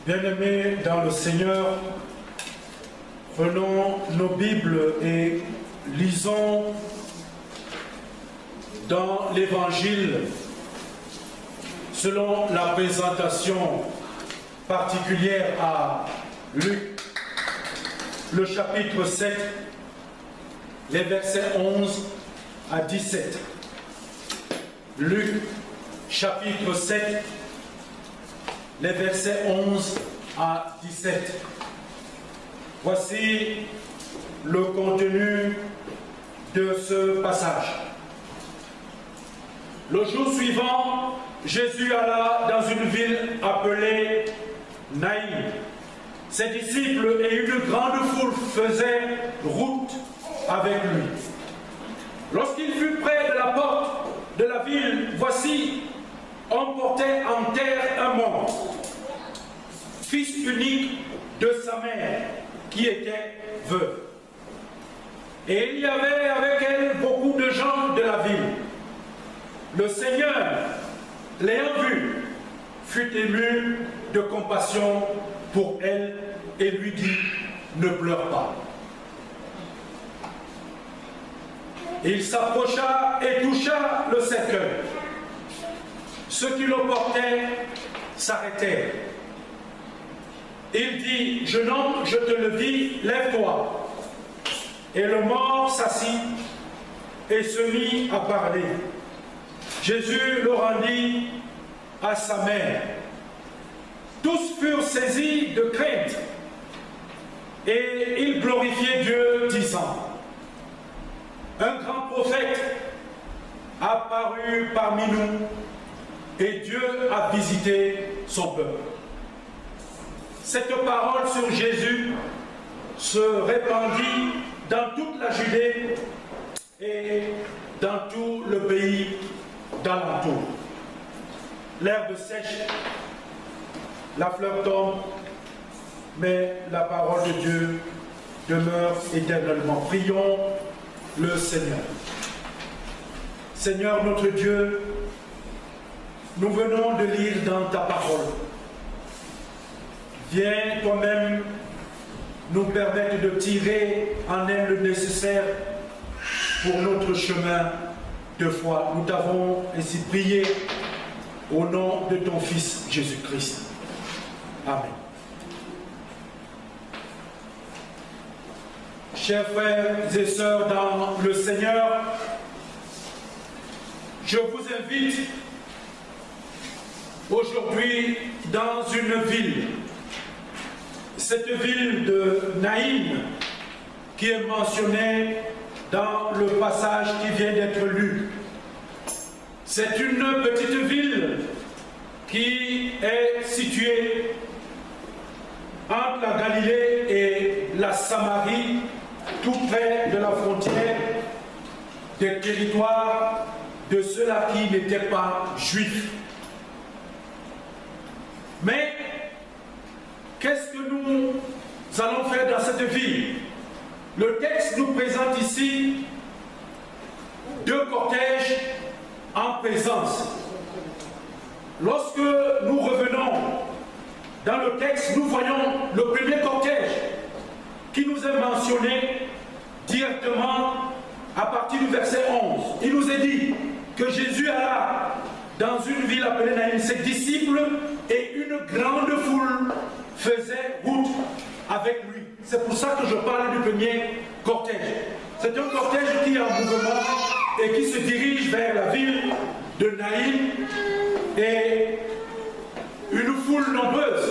Bien-aimés dans le Seigneur, prenons nos Bibles et lisons dans l'Évangile selon la présentation particulière à Luc, le chapitre 7, les versets 11 à 17. Luc, chapitre 7, les versets 11 à 17. Voici le contenu de ce passage. Le jour suivant, Jésus alla dans une ville appelée Naïm. Ses disciples et une grande foule faisaient route avec lui. Lorsqu'il fut près de la porte de la ville, voici, on portait en terre un mort, fils unique de sa mère, qui était veuve. Et il y avait avec elle beaucoup de gens de la ville. Le Seigneur, l'ayant vue, fut ému de compassion pour elle et lui dit: ne pleure pas. Il s'approcha et toucha le cercueil. Ceux qui le portaient s'arrêtèrent. Il dit: jeune homme, je te le dis, lève-toi. Et le mort s'assit et se mit à parler. Jésus le rendit à sa mère. Tous furent saisis de crainte et ils glorifiaient Dieu, disant: un grand prophète apparut parmi nous et Dieu a visité son peuple. Cette parole sur Jésus se répandit dans toute la Judée et dans tout le pays d'alentour. L'herbe sèche, la fleur tombe, mais la parole de Dieu demeure éternellement. Prions le Seigneur. Seigneur notre Dieu, nous venons de lire dans ta parole. Viens toi-même nous permettre de tirer en elle le nécessaire pour notre chemin de foi. Nous t'avons ainsi prié au nom de ton Fils Jésus-Christ. Amen. Chers frères et sœurs dans le Seigneur, je vous invite aujourd'hui dans une ville, cette ville de Naïm, qui est mentionnée dans le passage qui vient d'être lu. C'est une petite ville qui est située entre la Galilée et la Samarie, tout près de la frontière des territoires de ceux-là qui n'étaient pas juifs. Mais qu'est-ce que nous allons faire dans cette ville? Le texte nous présente ici deux cortèges en présence. Lorsque nous revenons dans le texte, nous voyons le premier cortège qui nous est mentionné directement à partir du verset 11. Il nous est dit que Jésus alla dans une ville appelée Naïm. Ses disciples et une grande foule faisaient route avec lui. C'est pour ça que je parle du premier cortège. C'est un cortège qui est en mouvement et qui se dirige vers la ville de Naïm, et une foule nombreuse,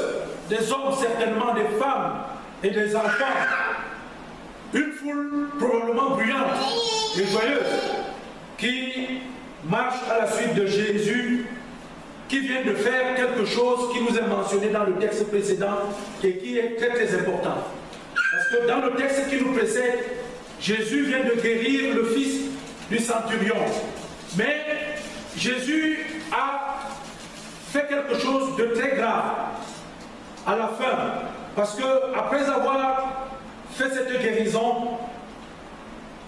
des hommes certainement, des femmes et des enfants, une foule probablement bruyante et joyeuse qui marche à la suite de Jésus, qui vient de faire quelque chose qui nous est mentionné dans le texte précédent et qui est très très important. Parce que dans le texte qui nous précède, Jésus vient de guérir le fils du centurion. Mais Jésus a fait quelque chose de très grave à la fin. Parce que après avoir fait cette guérison,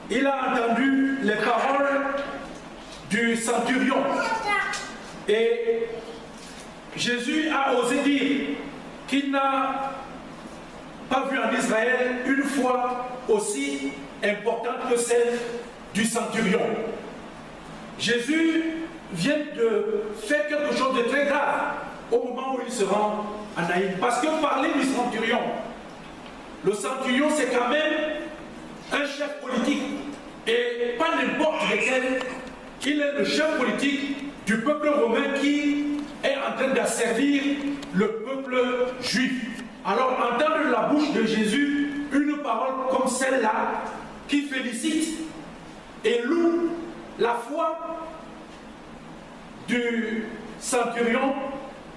il a entendu les paroles du centurion. Et Jésus a osé dire qu'il n'a pas vu en Israël une foi aussi importante que celle du centurion. Jésus vient de faire quelque chose de très grave au moment où il se rend à Naïm. Parce que parler du centurion, le centurion c'est quand même un chef politique, et pas n'importe lequel. Il est le chef politique du peuple romain qui est en train d'asservir le peuple juif. Alors entendre de la bouche de Jésus une parole comme celle-là qui félicite et loue la foi du centurion,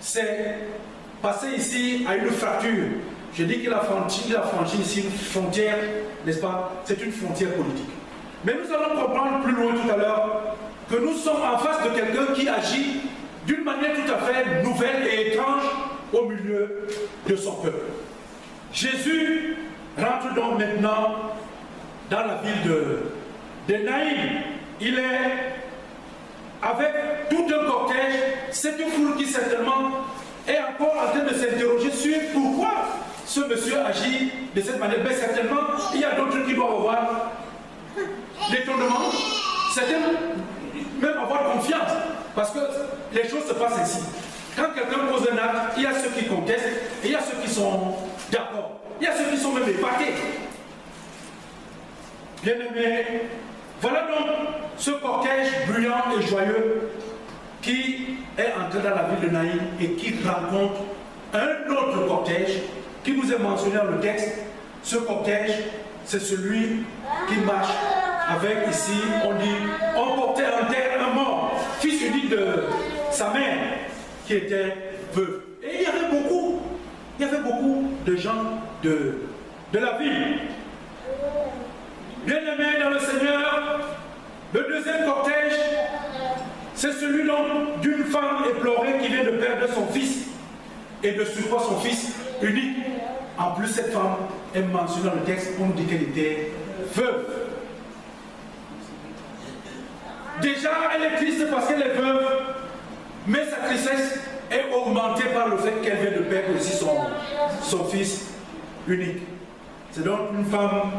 c'est passer ici à une fracture. Je dis qu'il a franchi ici une frontière, n'est-ce pas? C'est une frontière politique. Mais nous allons comprendre plus loin tout à l'heure que nous sommes en face de quelqu'un qui agit d'une manière tout à fait nouvelle et étrange au milieu de son peuple. Jésus rentre donc maintenant dans la ville de Naïm. Il est avec tout un cortège, cette foule qui certainement est encore en train de s'interroger sur pourquoi ce monsieur agit de cette manière. Mais certainement, il y a d'autres qui doivent avoir l'étonnement, certains même avoir confiance, parce que les choses se passent ainsi. Quand quelqu'un pose un acte, il y a ceux qui contestent et il y a ceux qui sont d'accord. Il y a ceux qui sont même épatés. Bien-aimés, voilà donc ce cortège bruyant et joyeux qui est entré dans la ville de Naïm et qui rencontre un autre cortège qui nous est mentionné dans le texte. Ce cortège, c'est celui qui marche avec ici, on dit, on portait en terre un mort, fils unique de sa mère, qui était veuve. Et il y avait beaucoup de gens de la ville. Bien-aimés dans le Seigneur, le deuxième cortège, c'est celui d'une femme éplorée qui vient de perdre son fils, et de surcroît son fils unique. En plus, cette femme est mentionnée dans le texte, on nous dit qu'elle était veuve. Déjà, elle est triste parce qu'elle est veuve, mais sa tristesse est augmentée par le fait qu'elle vient de perdre aussi son fils unique. C'est donc une femme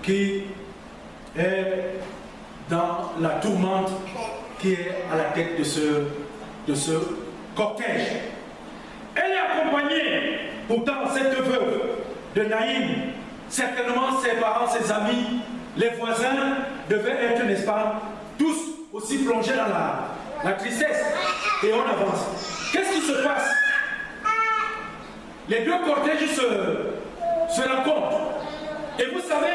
qui est dans la tourmente, qui est à la tête de ce cortège. Elle est accompagnée, pourtant, cette veuve de Naïm, certainement ses parents, ses amis, les voisins devaient être, n'est-ce pas, tous aussi plongés dans la tristesse. Et on avance. Qu'est-ce qui se passe? Les deux cortèges se rencontrent. Et vous savez,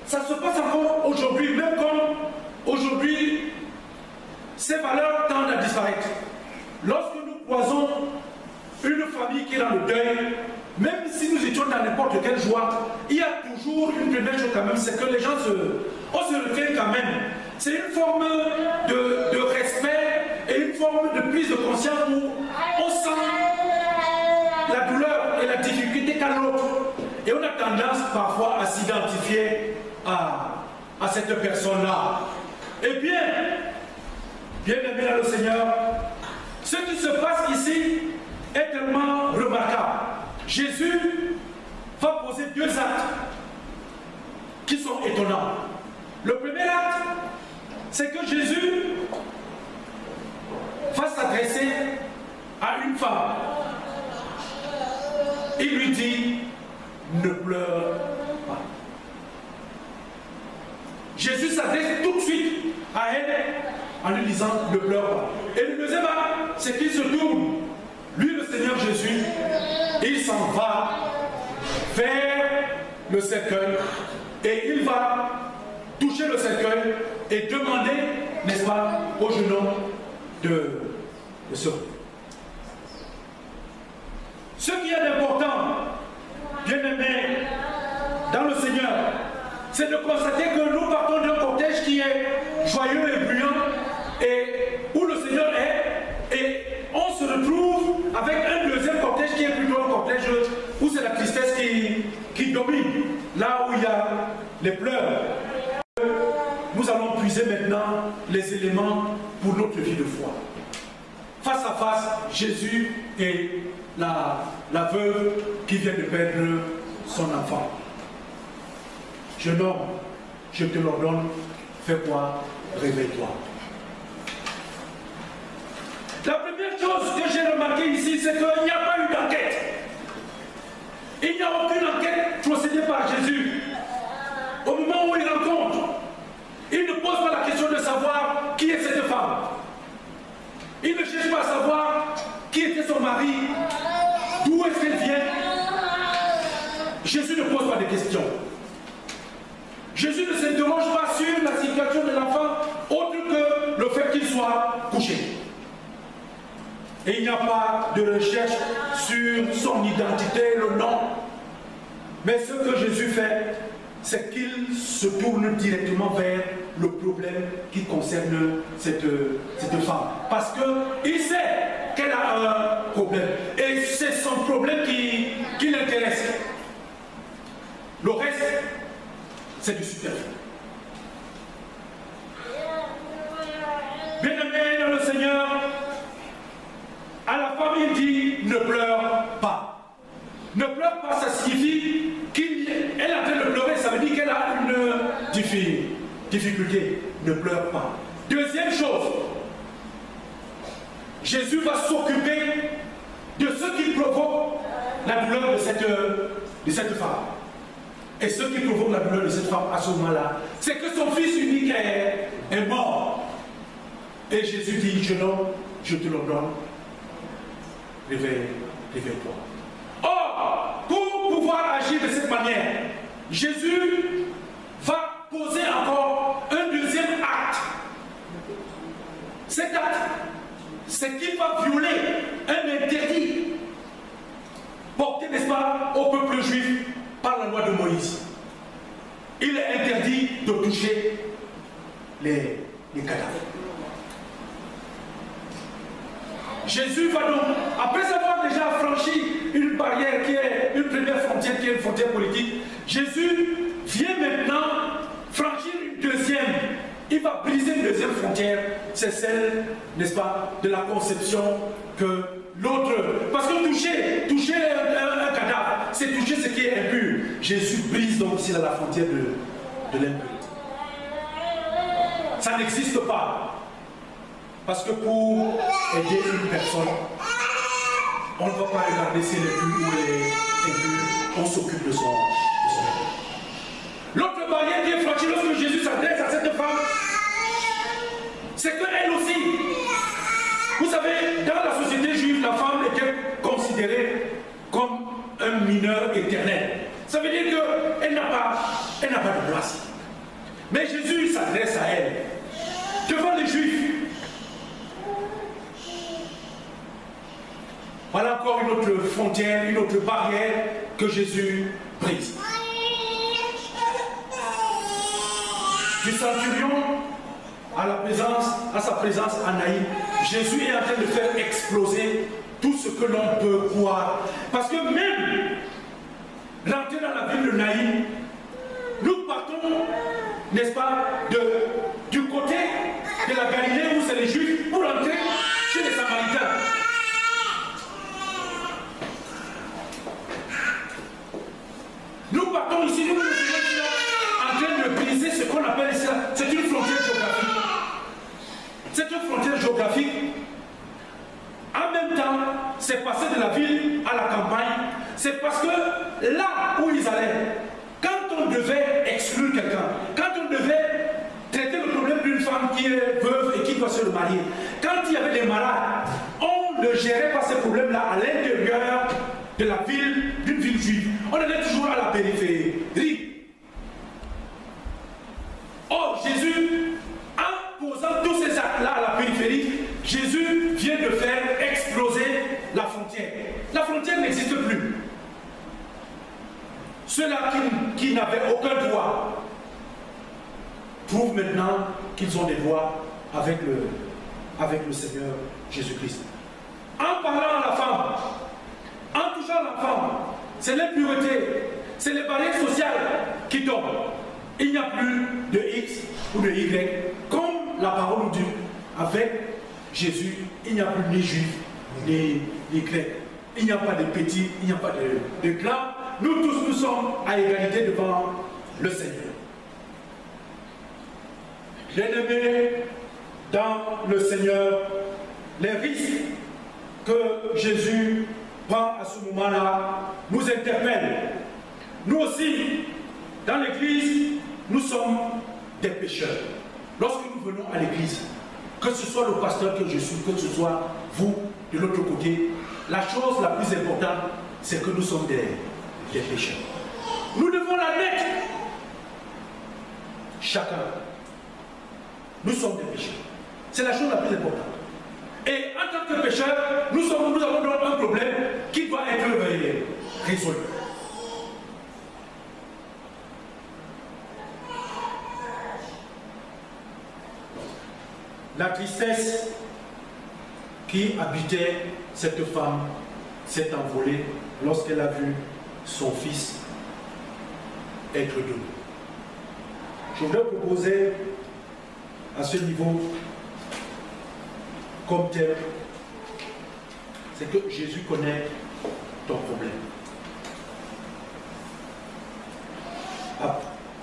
ça se passe encore aujourd'hui, même comme aujourd'hui, ces valeurs tendent à disparaître. Lorsque nous croisons une famille qui est dans le deuil, même si nous étions dans n'importe quelle joie, il y a toujours une première chose quand même, c'est que les gens se retiennent quand même. C'est une forme de respect et une forme de prise de conscience où on sent la douleur et la difficulté qu'a l'autre. Et on a tendance parfois à s'identifier à cette personne-là. Eh bien, bien-aimé dans le Seigneur, ce qui se passe ici est tellement remarquable. Jésus va poser deux actes qui sont étonnants. Le premier acte, c'est que Jésus va s'adresser à une femme. Il lui dit, ne pleure pas. Jésus s'adresse tout de suite à elle en lui disant, ne pleure pas. Et le deuxième acte, c'est qu'il se tourne. Lui, le Seigneur Jésus, il s'en va vers le cercueil et il va toucher le cercueil et demander, n'est-ce pas, au jeune homme de se relever. Ce qui est important, bien-aimés, dans le Seigneur, c'est de constater que nous partons d'un cortège qui est joyeux et bruyant et où le Seigneur est, et on se retrouve avec un deuxième cortège qui est plutôt un cortège où c'est la tristesse qui domine, là où il y a les pleurs. Nous allons puiser maintenant les éléments pour notre vie de foi. face à face, Jésus et la veuve qui vient de perdre son enfant. Jeune homme, je te l'ordonne, fais quoi? Réveille-toi. La première chose que j'ai remarqué ici, c'est qu'il n'y a pas eu d'enquête. Il n'y a aucune enquête procédée par Jésus. Au moment où il rencontre, il ne pose pas la question de savoir qui est cette femme. Il ne cherche pas à savoir qui était son mari, d'où est-ce qu'elle vient. Jésus ne pose pas de questions. Jésus ne s'interroge pas sur la situation de l'enfant, autre que le fait qu'il soit couché. Et il n'y a pas de recherche sur son identité, le nom. Mais ce que Jésus fait, c'est qu'il se tourne directement vers le problème qui concerne cette femme. Parce qu'il sait qu'elle a un problème. Et c'est son problème qui l'intéresse. Le reste, c'est du superflu. Bien-aimé dans le Seigneur, à la femme, il dit ne pleure pas. Ne pleure pas, ça signifie qu'elle est en train de pleurer, ça veut dire qu'elle a une difficulté. Ne pleure pas. Deuxième chose, Jésus va s'occuper de ce qui provoque la douleur de cette femme. Et ce qui provoque la douleur de cette femme à ce moment-là, c'est que son fils unique est mort. Et Jésus dit, jeune homme, je te l'ordonne, réveille-toi. Or, pour pouvoir agir de cette manière, Jésus va poser encore un deuxième acte. Cet acte, c'est qu'il va violer un interdit porté, n'est-ce pas, au peuple juif par la loi de Moïse. Il est interdit de toucher les cadavres. Jésus va donc, après avoir déjà franchi une barrière qui est une première frontière, qui est une frontière politique, Jésus vient maintenant franchir une deuxième. Il va briser une deuxième frontière, c'est celle, n'est-ce pas, de la conception que l'autre... Parce que toucher un cadavre, c'est toucher ce qui est impur. Jésus brise donc ici la frontière de l'impurité. Ça n'existe pas. Parce que pour aider une personne, on ne va pas regarder si elle est pure ou elle est impure, on s'occupe de son corps. L'autre barrière qui est franchie lorsque Jésus s'adresse à cette femme, c'est qu'elle aussi, vous savez, dans la société juive, la femme était considérée comme un mineur éternel. Ça veut dire qu'elle n'a pas de place. Mais Jésus s'adresse à elle, devant les Juifs. Voilà encore une autre frontière, une autre barrière que Jésus brise. Du centurion à sa présence à Naïm, Jésus est en train de faire exploser tout ce que l'on peut croire. Parce que même rentrer dans la ville de Naïm, nous partons, n'est-ce pas, du côté de la Galilée où c'est les Juifs pour entrer chez les Samaritains. Nous partons ici, nous sommes en train de briser ce qu'on appelle ça, c'est une frontière géographique. C'est une frontière géographique. En même temps, c'est passé de la ville à la campagne. C'est parce que là où ils allaient, quand on devait exclure quelqu'un, quand on devait traiter le problème d'une femme qui est veuve et qui doit se remarier, quand il y avait des malades, on ne gérait pas ces problèmes-là à l'intérieur de la ville, d'une ville juive. On était toujours à la périphérie. Or, Jésus, en posant tous ces actes-là à la périphérie, Jésus vient de faire exploser la frontière. La frontière n'existe plus. Ceux-là qui n'avaient aucun droit trouvent maintenant qu'ils ont des droits avec le Seigneur Jésus-Christ. En parlant à la femme, en touchant la femme, c'est l'impureté, c'est les barrières sociales qui tombent. Il n'y a plus de X ou de Y, comme la parole nous dit, avec Jésus, il n'y a plus ni juif, ni grec. Il n'y a pas de petits, il n'y a pas de grands. Nous tous, nous sommes à égalité devant le Seigneur. Bien-aimés dans le Seigneur, les risques que Jésus prend à ce moment-là nous interpellent. Nous aussi, dans l'Église, nous sommes des pécheurs. Lorsque nous venons à l'Église, que ce soit le pasteur que je suis, que ce soit vous de l'autre côté, la chose la plus importante, c'est que nous sommes des pécheurs. Nous devons l'admettre. Chacun. Nous sommes des pécheurs. C'est la chose la plus importante. Et en tant que pécheurs, nous avons donc un problème qui doit être résolu. La tristesse qui habitait cette femme s'est envolée lorsqu'elle a vu son fils être donné. Je voudrais proposer à ce niveau comme thème, c'est que Jésus connaît ton problème.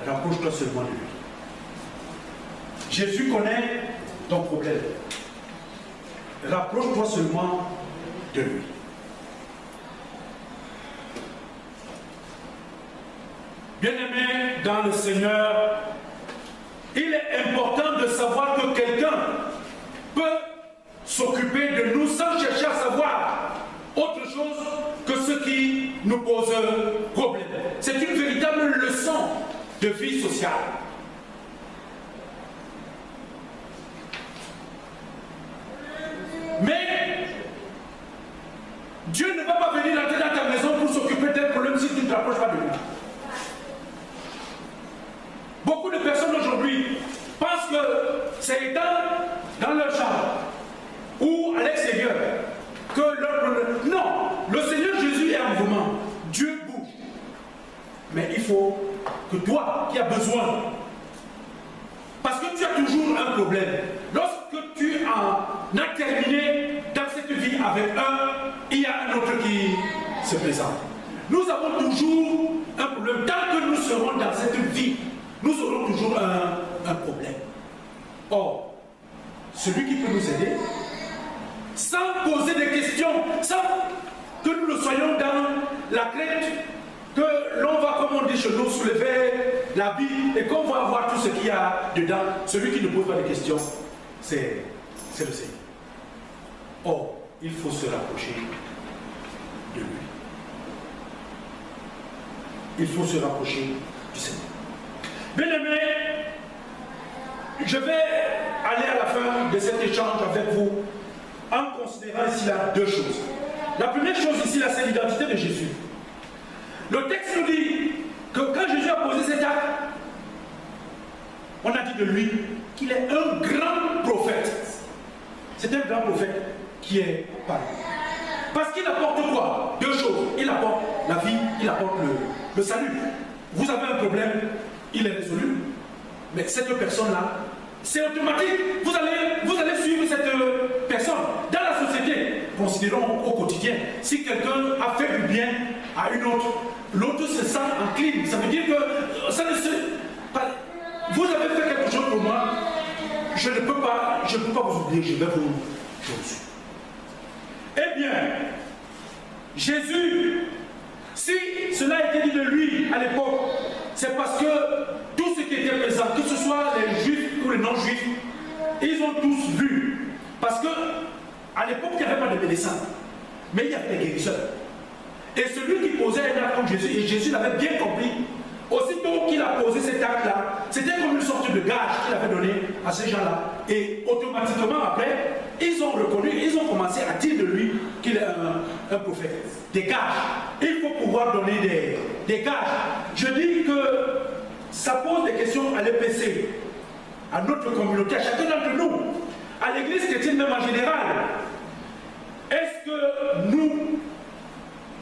Rapproche-toi seulement de lui. Jésus connaît ton problème. Rapproche-toi seulement de lui. Bien-aimés dans le Seigneur, il est important de savoir que quelqu'un peut s'occuper de nous sans chercher à savoir autre chose que ce qui nous pose problème. C'est une véritable leçon de vie sociale. Mais Dieu ne va pas venir entrer dans ta maison pour s'occuper d'un problème si tu ne te rapproches pas de lui. Beaucoup de personnes aujourd'hui pensent que c'est dans leur chambre ou à l'extérieur que leur problème... Non, le Seigneur Jésus est en mouvement. Dieu bouge. Mais il faut que toi qui as besoin, parce que tu as toujours un problème, lorsque tu en as terminé dans cette vie avec un, il y a un autre qui se présente. Nous avons toujours un problème. Tant que nous serons dans cette vie, nous aurons toujours un problème. Or, celui qui peut nous aider, sans poser des questions, sans que nous le soyons dans la crainte, que l'on va, comme on dit chez nous, soulever la Bible et qu'on va avoir tout ce qu'il y a dedans, celui qui ne pose pas de questions, c'est le Seigneur. Or, il faut se rapprocher de lui. Il faut se rapprocher du Seigneur. Bien-aimés, je vais aller à la fin de cet échange avec vous en considérant ici là deux choses. La première chose ici là, c'est l'identité de Jésus. Le texte nous dit que quand Jésus a posé cet acte, on a dit de lui qu'il est un grand prophète. C'est un grand prophète qui est parlé. Parce qu'il apporte quoi? Deux choses. Il apporte la vie, il apporte le salut. Vous avez un problème, il est résolu. Mais cette personne-là, c'est automatique. Vous allez suivre cette personne. Dans la société, considérons au quotidien, si quelqu'un a fait du bien à une autre, l'autre se sent encline. Ça veut dire que ça ne se... Vous avez fait quelque chose pour moi, je ne peux pas vous oublier, je vais vous suivre. Eh bien, Jésus, si cela a été dit de lui à l'époque, c'est parce que tout ce qui était présent, que ce soit les juifs ou les non-juifs, ils ont tous vu. Parce que à l'époque, il n'y avait pas de médecins, mais il y avait des guérisseurs. Et celui qui posait un acte comme Jésus, et Jésus l'avait bien compris, aussitôt qu'il a posé cet acte-là, c'était comme une sorte de gage qu'il avait donné à ces gens-là. Et automatiquement après, ils ont reconnu, ils ont commencé à dire de lui qu'il est un prophète. Des gages. Il faut pouvoir donner des gages. Je dis que ça pose des questions à l'EPC, à notre communauté, à chacun d'entre nous, à l'église chrétienne même en général. Est-ce que nous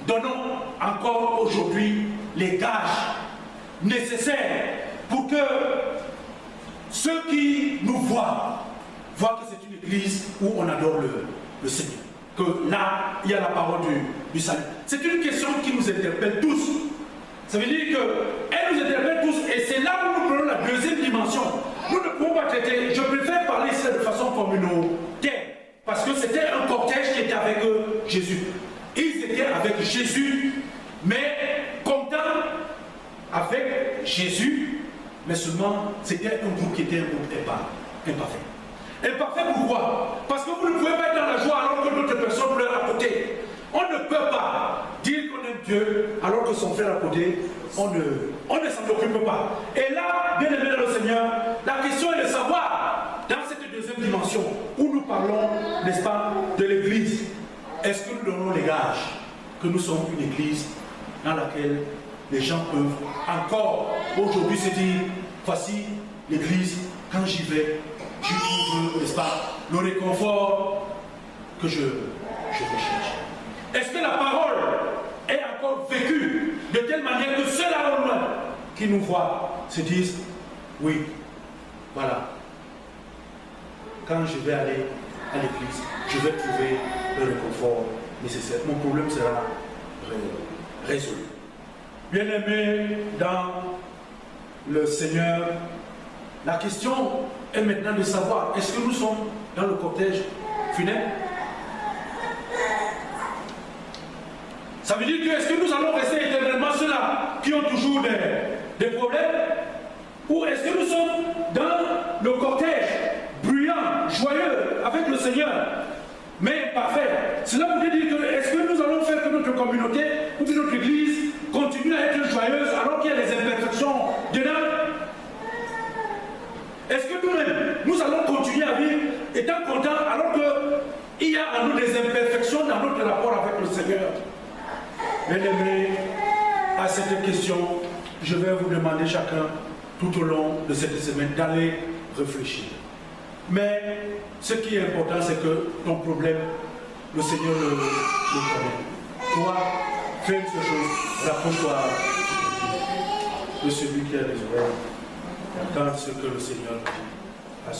donnons encore aujourd'hui les gages nécessaires pour que ceux qui nous voient que c'est une l'église où on adore le Seigneur. Que là, il y a la parole du salut. C'est une question qui nous interpelle tous. Ça veut dire qu'elle nous interpelle tous et c'est là où nous prenons la deuxième dimension. Nous ne pouvons pas traiter, je préfère parler ici de façon communautaire, parce que c'était un cortège qui était avec Jésus. Ils étaient avec Jésus, mais content avec Jésus, mais seulement c'était un groupe qui était un groupe imparfait. Imparfait pourquoi? Parce que vous ne pouvez pas être dans la joie alors que d'autres personnes pleurent à côté. On ne peut pas dire qu'on aime Dieu alors que son frère à côté, on ne s'en occupe pas. Et là, bien aimé dans le Seigneur, la question est de savoir, dans cette deuxième dimension, où nous parlons, n'est-ce pas, de l'Église, est-ce que nous donnons les gages que nous sommes une Église dans laquelle les gens peuvent encore aujourd'hui se dire, voici l'Église, quand j'y vais, je trouve, n'est-ce pas, le réconfort que je recherche. Est-ce que la parole est encore vécue de telle manière que ceux-là au loin qui nous voient se disent, oui, voilà, quand je vais aller à l'église, je vais trouver le réconfort nécessaire. Mon problème sera résolu. Bien-aimés dans le Seigneur, la question est maintenant de savoir, est-ce que nous sommes dans le cortège funèbre? Ça veut dire que est-ce que nous allons rester éternellement ceux-là qui ont toujours des problèmes? Ou est-ce que nous sommes dans le cortège bruyant, joyeux, avec le Seigneur, mais parfait? Cela veut dire que est-ce que nous allons faire que notre communauté ou que notre église continue à être joyeuse alors qu'il y a des imperfections dedans? Est-ce que nous-mêmes, nous allons continuer à vivre étant contents alors qu'il y a en nous des imperfections dans notre rapport avec le Seigneur? Bien-aimés, à cette question, je vais vous demander chacun, tout au long de cette semaine, d'aller réfléchir. Mais ce qui est important, c'est que ton problème, le Seigneur le connaît. Toi, fais une seule chose, rapproche-toi de celui qui a les oreilles, entends ce que le Seigneur dit à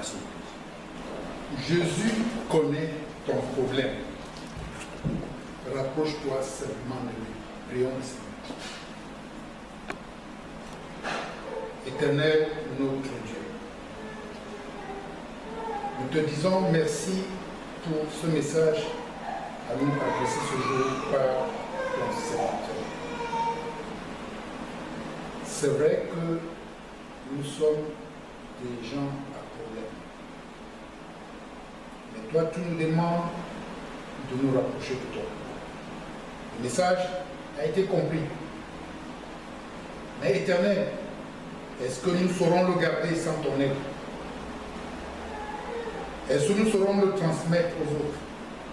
son Église. Jésus connaît ton problème. Rapproche-toi seulement de lui. Prions le Seigneur. Éternel, notre Dieu, nous te disons merci pour ce message à nous adresser ce jour par ton serviteur. C'est vrai que nous sommes des gens à problème. Mais toi, tu nous demandes de nous rapprocher de toi. Le message a été compris. Mais Éternel, est-ce que nous saurons le garder sans ton aide? Est-ce que nous saurons le transmettre aux autres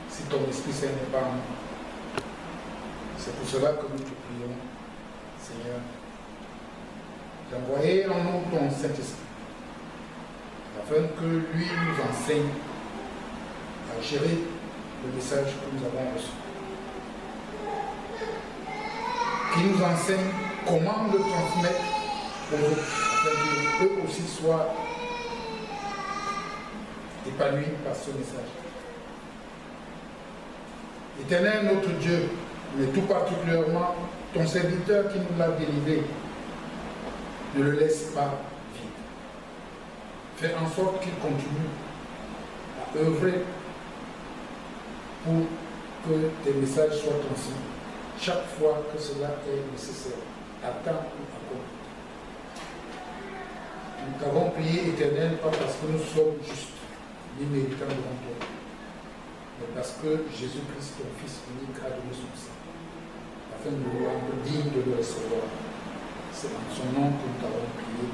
si ton Esprit Saint n'est pas en nous? C'est pour cela que nous te prions, Seigneur, d'envoyer en nous ton Saint-Esprit, afin que lui nous enseigne à gérer le message que nous avons reçu. Qui nous enseigne comment le transmettre aux autres, afin qu'eux aussi soient épanouis par ce message. Éternel notre Dieu, mais tout particulièrement ton serviteur qui nous l'a délivré, ne le laisse pas vide. Fais en sorte qu'il continue à œuvrer pour que tes messages soient transmis chaque fois que cela est nécessaire, à temps ou à court. Nous t'avons prié, Éternel, pas parce que nous sommes justes, ni méritants devant toi, mais parce que Jésus-Christ, ton Fils unique, a donné son sang, afin de nous rendre dignes de le recevoir. C'est en son nom que nous t'avons prié.